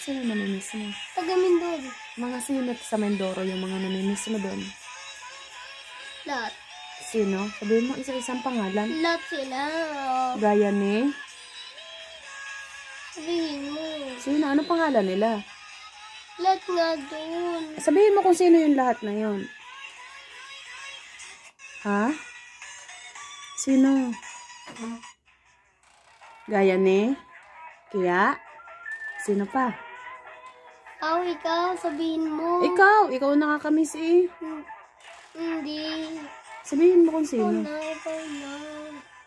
Sino namimiss mo? Taga Mindoro. Mga sino sa Mindoro yung mga namimiss mo doon? Lahat. Sino? Sabihin mo isa-isang pangalan. Lahat sila. Gaya ni? Sabihin mo. Sino? Anong pangalan nila? Lahat nga doon. Sabihin mo kung sino yung lahat na yun. Ha? Sino? Gaya ni? Kaya? Sino pa? Ikaw, sabihin mo. Ikaw nakakamiss eh. Hindi. Sabihin mo kung sino. Ikaw na.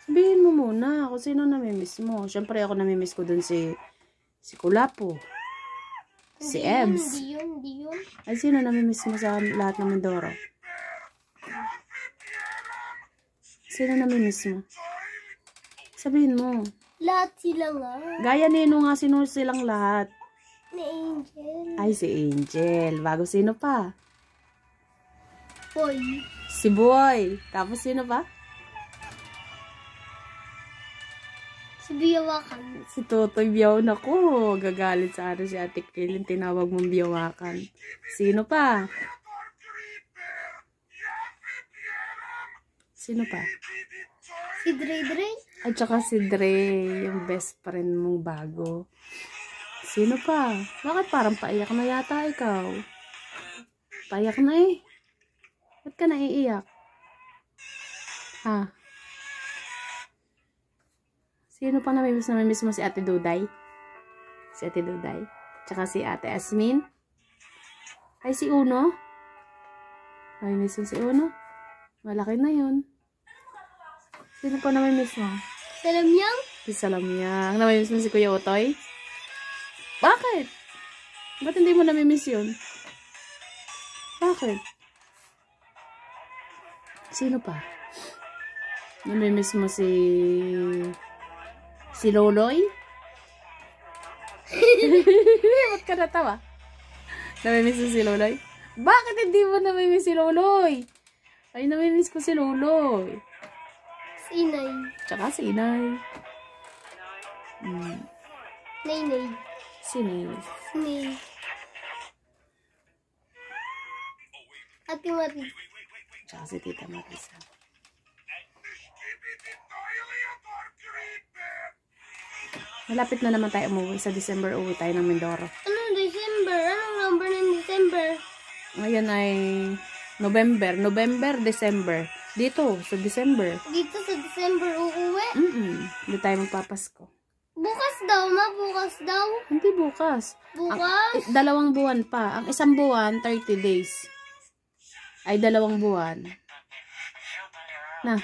Sabihin mo muna kung sino namimiss mo. Siyempre ako namimiss ko dun si Kulapo. Si Ebs. Hindi yun. Ay, sino namimiss mo sa lahat ng Mindoro? Sino namimiss mo? Sabihin mo. Lahat sila nga. Gaya nino nga, sino silang lahat? Ni Angel. Ay, si Angel. Bago sino pa? Boy. Si Boy. Tapos sino pa? Si Biyawakan. Si Totoy Biyaw. Naku, gagalit sa si Ate Kaylin. Tinawag mong Biyawakan. Sino pa? Sino pa? Si Dre. At saka si Dre, yung best friend mong bago. Sino pa? Bakit parang paiyak na yata ikaw? Paiyak na eh. Ba't ka naiiyak? Ha? Sino pa namimiss mo? Si Ate Duday? Si Ate Duday? Tsaka si Ate Asmin? Ay, si Uno? Namimiss mo si Uno? Malaki na yun. Sino pa namimiss mo? Salamyang? Si Salamyang. Namimiss mo si Kuya Otoy? Bakit? Ba't hindi mo namimiss yun? Bakit? Sino pa? Namimiss mo si Loloy? Ba't ka natawa? Namimiss mo si Loloy? Bakit hindi mo namimiss si Loloy? Ay, namimiss ko si Loloy. Si Inay. Tsaka si Inay. Nainay. Si Nay. Nay. Ate Mati. Tsaka si Tita Marisa. Malapit na naman tayo umuwi. Sa December uwi tayo ng Mindoro. Anong December? Anong number ng December? Ngayon ay November, December. Dito, sa December. Dito sa December uuwi? Hindi tayo magpapasko. Bukas daw, bukas daw. Hindi bukas. Bukas? 2 buwan pa. Ang 1 buwan, 30 days. Ay 2 buwan. Na.